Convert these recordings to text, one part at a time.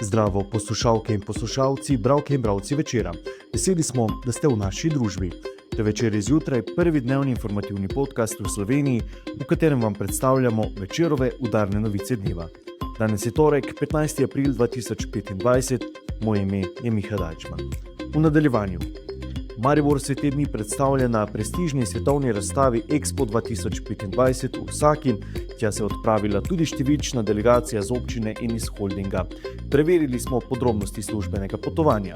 Zdravo, poslušalke in poslušalci, bralke in bralci večera. Veseli smo, da ste v naši družbi. To večer je zjutraj prvi dnevni informativni podcast v Sloveniji, v katerem vam predstavljamo večerove udarne novice dneva. Danes je torek, 15. april 2025, moje ime je Miha Dajčman. V nadaljevanju. Maribor se te dni predstavlja na prestižni svetovni razstavi Expo 2025 v Osaki. Tja se je odpravila tudi številčna delegacija z občine in iz holdinga. Preverili smo podrobnosti službenega potovanja.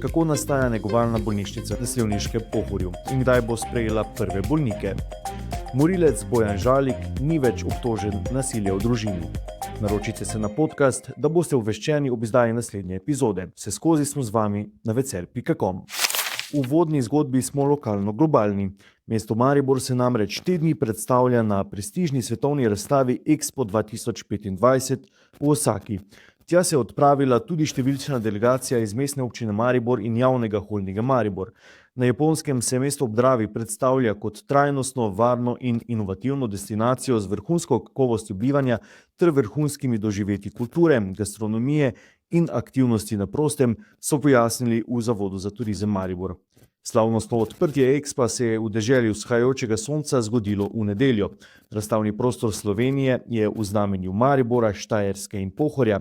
Kako nastaja negovalna bolnišnica na Sevniškem Pohorju in kdaj bo sprejela prve bolnike. Morilec Bojan Žalik ni več obtožen nasilja v družini. Naročite se na podcast, da boste obveščeni ob izdaji naslednje epizode. Vseskozi smo z vami na vecer.com. V uvodni zgodbi smo lokalno-globalni. Mesto Maribor se namreč te dni predstavlja na prestižni svetovni razstavi Expo 2025 v Osaki. Tja se je odpravila tudi številčna delegacija iz mestne občine Maribor in javnega holdinga Maribor. Na Japonskem se mesto ob Dravi predstavlja kot trajnostno, varno in inovativno destinacijo z vrhunsko kakovostjo bivanja ter vrhunskimi doživetji kulture, gastronomije in aktivnosti na prostem, so pojasnili v Zavodu za turizem Maribor. Slavnostno odprtje Expa se je v deželi vzhajajočega sonca zgodilo v nedeljo. Razstavni prostor Slovenije je v znamenju Maribora, Štajerske in Pohorja.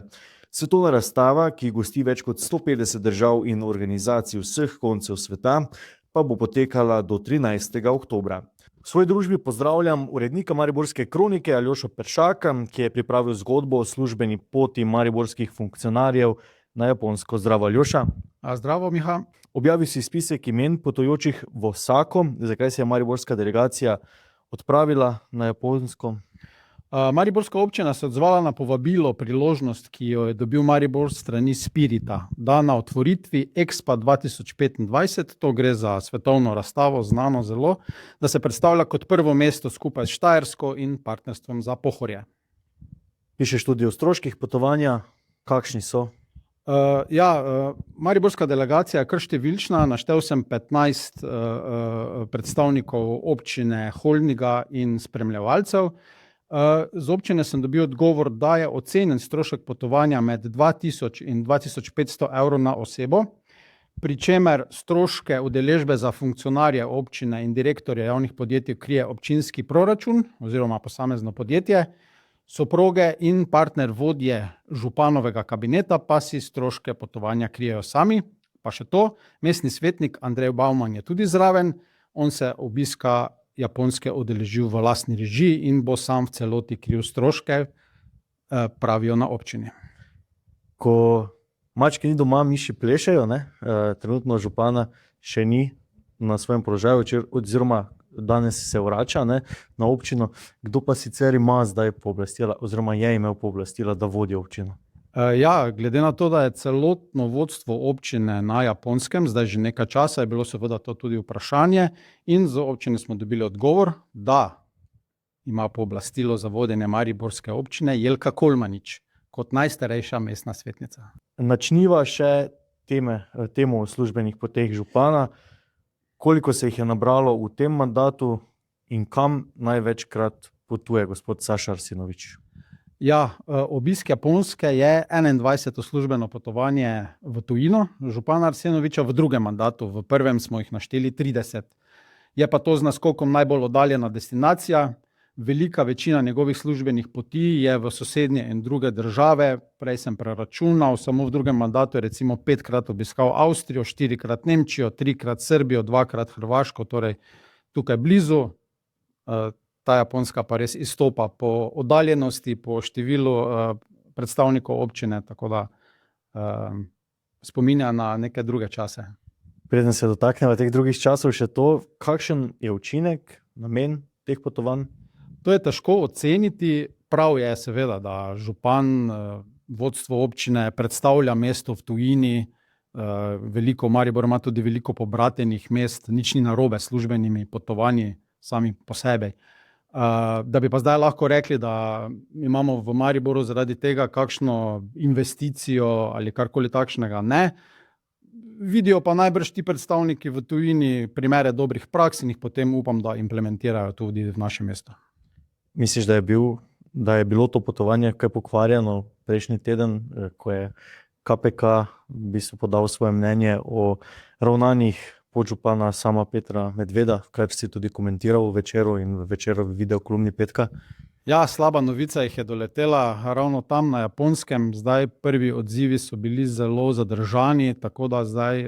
Svetovna razstava, ki gosti več kot 150 držav in organizacij vseh koncev sveta, pa bo potekala do 13. oktobra. V svoji družbi pozdravljam urednika Mariborske kronike Aljošo Peršaka, ki je pripravil zgodbo o službeni poti mariborskih funkcionarjev na Japonsko. Zdravo, Aljoša. Zdravo, Miha. Objavil si spisek imen potujočih v Osako. Zakaj se je mariborska delegacija odpravila na Japonsko? Mariborska občina se je odzvala na povabilo, priložnost, ki jo je dobil Maribor s strani Spirita, da na otvoritvi Expa 2025, to gre za svetovno razstavo, znano zelo, da se predstavlja kot prvo mesto skupaj s Štajersko in partnerstvom za Pohorje. Pišeš tudi o stroških potovanja, kakšni so? Mariborska delegacija je kar številčna, naštel sem 15 predstavnikov občine, holdinga in spremljevalcev. Z občine sem dobil odgovor, da je ocenjen strošek potovanja med 2000 in 2500 evrov na osebo, pri čemer stroške udeležbe za funkcionarje občine in direktorje javnih podjetij krije občinski proračun oziroma posamezno podjetje, soproge in partner vodje županovega kabineta pa si stroške potovanja krijejo sami. Pa še to, mestni svetnik Andrej Bauman je tudi zraven, on se obiska Japonske udeležil v lastni režiji in bo sam v celoti kril stroške, pravijo na občini. Ko mačke ni doma, miši plešejo, ne? Trenutno župana še ni na svojem položaju, oziroma danes se vrača, ne, na občino. Kdo pa sicer ima zdaj pooblastila, oziroma je imel pooblastila, da vodi občino? Glede na to, da je celotno vodstvo občine na Japonskem, zdaj že nekaj časa, je bilo seveda to tudi vprašanje in z občine smo dobili odgovor, da ima pooblastilo za vodenje mariborske občine Jelka Kolmanič kot najstarejša mestna svetnica. Načniva še temo službenih poteh župana. Koliko se jih je nabralo v tem mandatu in kam največkrat potuje gospod Saša Arsenovič? Obisk Japonske je 21. službeno potovanje v tujino župana Arsenoviča v drugem mandatu, v prvem smo jih našteli 30. Je pa to z naskokom najbolj oddaljena destinacija. Velika večina njegovih službenih poti je v sosednje in druge države. Prej sem preračunal, samo v drugem mandatu je recimo 5-krat obiskal Avstrijo, 4-krat Nemčijo, 3-krat Srbijo, 2-krat Hrvaško, torej tukaj blizu. Ta Japonska pa res izstopa po oddaljenosti, po številu predstavnikov občine, tako da spominja na neke druge čase. Preden se dotaknemo teh drugih časov, še to, kakšen je učinek, namen teh potovanj? To je težko oceniti. Prav je seveda, da župan, vodstvo občine predstavlja mesto v tujini. Maribor ima tudi veliko pobratenih mest, nič ni narobe s službenimi potovanji sami po sebi. Da bi pa zdaj lahko rekli, da imamo v Mariboru zaradi tega kakšno investicijo ali karkoli takšnega, ne. Vidijo pa najbrž ti predstavniki v tujini primere dobrih praks in jih potem upam, da implementirajo tudi v naše mesto. Misliš, da je bilo to potovanje kaj pokvarjeno prejšnji teden, ko je KPK v bistvu podal svoje mnenje o ravnanjih podžupana sama Petra Medveda, kar si tudi komentiral v Večeru in v Večerovi video kolumni petka. Ja, slaba novica jih je doletela ravno tam na Japonskem. Zdaj prvi odzivi so bili zelo zadržani, tako da zdaj,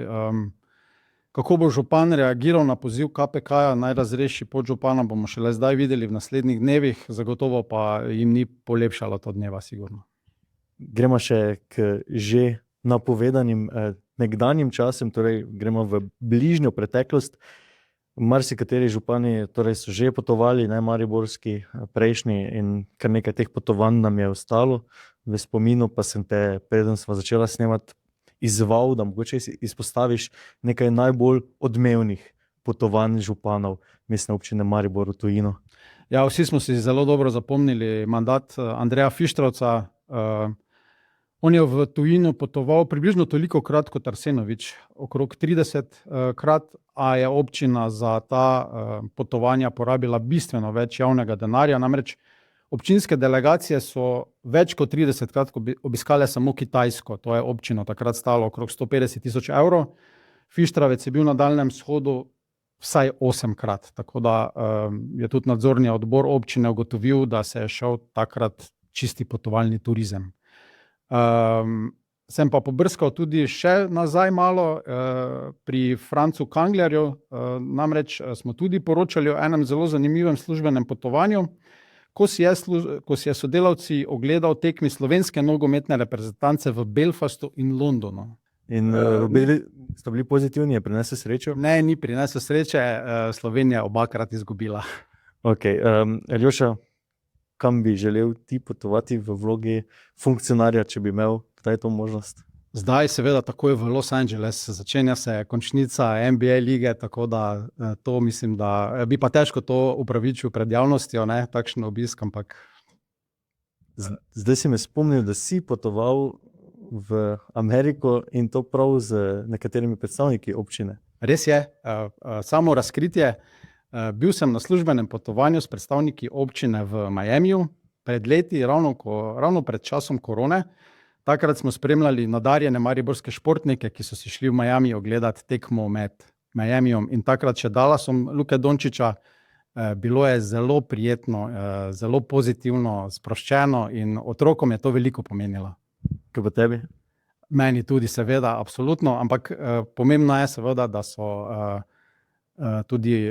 kako bo župan reagiral na poziv KPK-ja, naj razreši podžupana, bomo šele zdaj videli v naslednjih dnevih, zagotovo pa jim ni polepšalo to dneva, sigurno. Gremo še k že napovedanim nekdanjim časem, torej gremo v bližnjo preteklost. Marsikateri župani torej so že potovali, ne mariborski, prejšnji, in kar nekaj teh potovanj nam je ostalo v spominu, pa sem te, preden sva začela snemati, izzval, da mogoče izpostaviš nekaj najbolj odmevnih potovanj županov Mestne občine Maribor v tujino. Ja, vsi smo si zelo dobro zapomnili mandat Andreja Fištravca. On je v tujino potoval približno toliko krat kot Arsenovič, okrog 30 krat, a je občina za ta potovanja porabila bistveno več javnega denarja. Namreč občinske delegacije so več kot 30 krat obiskale samo Kitajsko. To je občino takrat stalo okrog 150.000 evrov. Fištravec je bil na Daljnem vzhodu vsaj 8 krat. Tako da je tudi nadzorni odbor občine ugotovil, da se je šel takrat čisti potovalni turizem. Sem pa pobrskal tudi še nazaj malo pri Francu Kanglerju, namreč smo tudi poročali o enem zelo zanimivem službenem potovanju, ko si je sodelavci ogledal tekmi slovenske nogometne reprezentance v Belfastu in Londonu. In sta bili pozitivni, je prinesel srečo? Ne, ni prinesel sreče, Slovenija obakrat izgubila. Ok, Aljoša, kam bi želel ti potovati v vlogi funkcionarja, če bi imel kdaj to možnost? Zdaj seveda takoj v Los Angeles, začenja se končnica NBA lige, tako da to mislim, da bi pa težko to upravičil pred javnostjo, ne, takšen obisk, ampak... Zdaj si me spomnil, da si potoval v Ameriko in to prav z nekaterimi predstavniki občine. Res je, samo razkritje. Bil sem na službenem potovanju s predstavniki občine v Miamiju pred leti, ravno pred časom korone. Takrat smo spremljali nadarjene mariborske športnike, ki so si šli v Miami ogledati tekmo med Miamijem in takrat še Dallasom Luke Dončića. Bilo je zelo prijetno, zelo pozitivno, sproščeno in otrokom je to veliko pomenilo. Kaj pa tebi? Meni tudi seveda, absolutno, ampak pomembno je seveda, da so tudi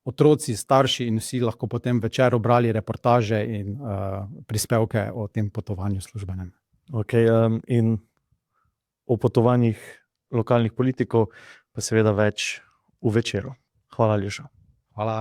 otroci, starši in vsi lahko potem večer brali reportaže in prispevke o tem potovanju službenem. Ok, in o potovanjih lokalnih politikov pa seveda več v Večeru. Hvala, Aljoša. Hvala.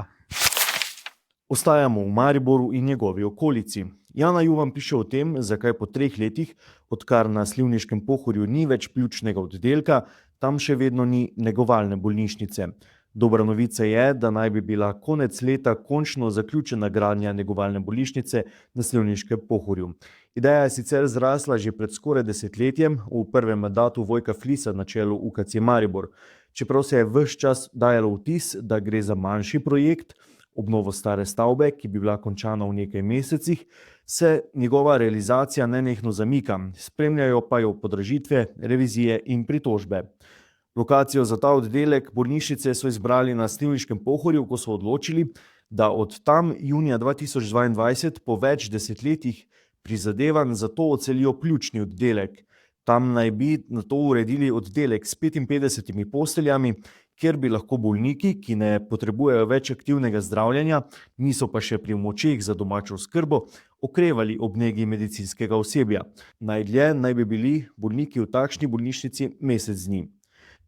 Ostajamo v Mariboru in njegovi okolici. Jana Juvan piše o tem, zakaj po 3 letih, odkar na Slivniškem Pohorju ni več pljučnega oddelka, tam še vedno ni negovalne bolnišnice. Dobra novica je, da naj bi bila konec leta končno zaključena gradnja negovalne bolnišnice na Slivniškem Pohorju. Ideja je sicer zrasla že pred skoraj desetletjem v prvem mandatu Vojka Flisa na čelu UKC Maribor. Čeprav se je ves čas dajalo vtis, da gre za manjši projekt, obnovo stare stavbe, ki bi bila končana v nekaj mesecih, se njegova realizacija nenehno zamika, spremljajo pa jo podražitve, revizije in pritožbe. Lokacijo za ta oddelek bolnišnice so izbrali na Slivniškem Pohorju, ko so odločili, da od tam junija 2022 po več desetletjih prizadevanj za to odselijo pljučni oddelek. Tam naj bi nato uredili oddelek s 55 posteljami, kjer bi lahko bolniki, ki ne potrebujejo več aktivnega zdravljenja, niso pa še pri močeh za domačo oskrbo, okrevali ob negi medicinskega osebja. Najdlje naj bi bili bolniki v takšni bolnišnici mesec dni.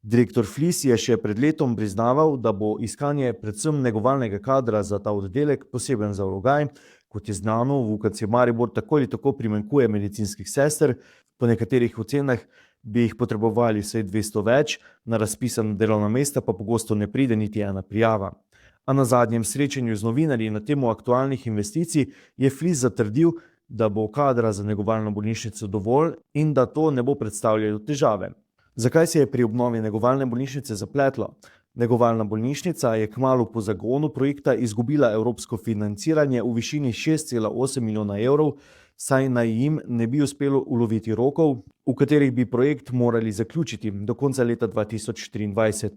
Direktor Flis je še pred letom priznaval, da bo iskanje predvsem negovalnega kadra za ta oddelek poseben zalogaj. Kot je znano, v UKC Maribor tako ali tako primanjkuje medicinskih sester, po nekaterih ocenah bi jih potrebovali vsaj 200 več, na razpisana delovna mesta pa pogosto ne pride niti ena prijava. A na zadnjem srečanju z novinarji na temo aktualnih investicij je Flis zatrdil, da bo kadra za negovalno bolnišnico dovolj in da to ne bo predstavljalo težave. Zakaj se je pri obnovi negovalne bolnišnice zapletlo? Negovalna bolnišnica je kmalu po zagonu projekta izgubila evropsko financiranje v višini 6,8 milijona evrov, saj naj jim ne bi uspelo uloviti rokov, v katerih bi projekt morali zaključiti do konca leta 2023.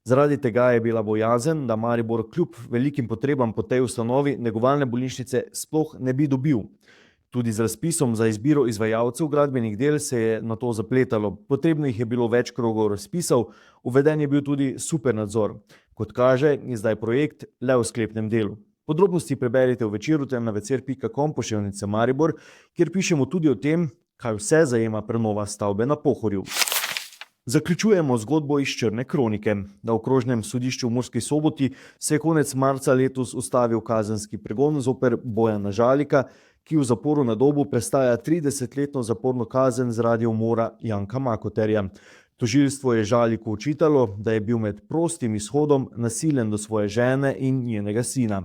Zaradi tega je bila bojazen, da Maribor kljub velikim potrebam po tej ustanovi negovalne bolnišnice sploh ne bi dobil. Tudi z razpisom za izbiro izvajalcev gradbenih del se je na to zapletalo. Potrebnih je bilo več krogov razpisov, uveden je bil tudi supernadzor. Kot kaže, je zdaj projekt le v sklepnem delu. Podrobnosti preberite v Večeru na večer.com/Maribor, kjer pišemo tudi o tem, kaj vse zajema prenova stavbe na Pohorju. Zaključujemo zgodbo iz Črne kronike. Na okrožnem sodišču v Murski Soboti se je konec marca letos ustavil kazenski pregon zoper Bojana Žalika, ki v zaporu na Dobu prestaja 30-letno zaporno kazen zaradi umora Janka Makoterja. Tožilstvo je Žaliku očitalo, da je bil med prostim izhodom nasilen do svoje žene in njenega sina.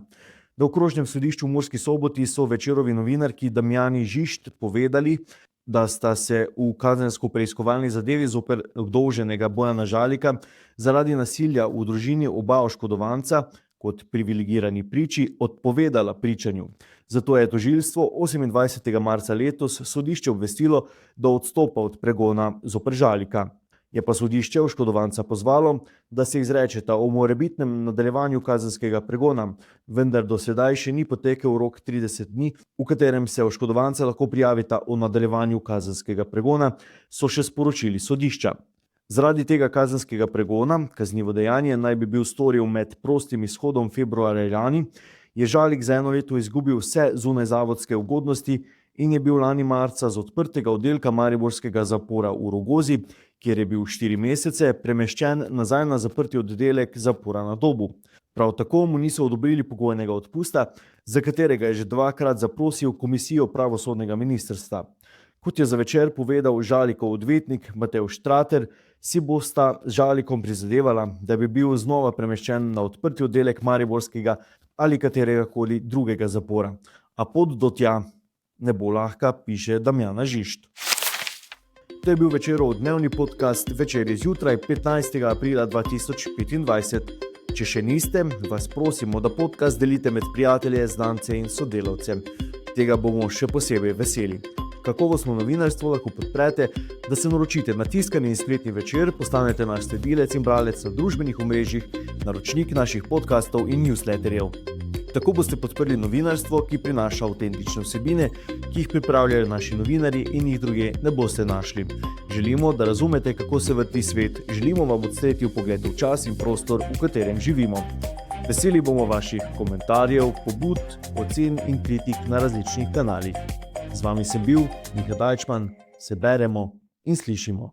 Na okrožnem sodišču v Murski Soboti so Večerovi novinarki Damjani Žišt povedali, da sta se v kazensko-preiskovalni zadevi zoper obdolženega Bojana Žalika zaradi nasilja v družini oba oškodovanca kot privilegirani priči odpovedala pričanju. Zato je tožilstvo 28. marca letos sodišče obvestilo, da odstopa od pregona zoper Žalika. Je pa sodišče oškodovanca pozvalo, da se izrečeta o morebitnem nadaljevanju kazenskega pregona, vendar do sedaj še ni potekel rok 30 dni, v katerem se oškodovanca lahko prijavita o nadaljevanju kazenskega pregona, so še sporočili sodišča. Zaradi tega kazenskega pregona, kaznivo dejanje naj bi bil storil med prostim izhodom februarja lani, je Žalik za 1 leto izgubil vse zunajzavodske ugodnosti in je bil lani marca z odprtega oddelka mariborskega zapora v Rogozi, kjer je bil 4 mesece, premeščen nazaj na zaprti oddelek zapora na Dobu. Prav tako mu niso odobrili pogojnega odpusta, za katerega je že 2-krat zaprosil komisijo pravosodnega ministrstva. Kot je za Večer povedal Žalikov odvetnik Matevž Trater, si bosta z Žalikom prizadevala, da bi bil znova premeščen na odprti oddelek mariborskega ali kateregakoli drugega zapora. A pot do tja ne bo lahka, piše Damjana Žišt. To je bil Večerov dnevni podcast Večer zjutraj 15. aprila 2025. Če še niste, vas prosimo, da podcast delite med prijatelje, znance in sodelavce. Tega bomo še posebej veseli. Kakovostno novinarstvo lahko podprete, da se naročite na tiskani in spletni Večer, postanete naš sledilec in bralec na družbenih omrežjih, naročnik naših podcastov in newsletterjev. Tako boste podprli novinarstvo, ki prinaša avtentične vsebine, ki jih pripravljajo naši novinarji in jih druge ne boste našli. Želimo, da razumete, kako se vrti svet, želimo vam odstreti vpogled v čas in prostor, v katerem živimo. Veseli bomo vaših komentarjev, pobud, ocen in kritik na različnih kanalih. Z vami sem bil Miha Dajčman, se beremo in slišimo.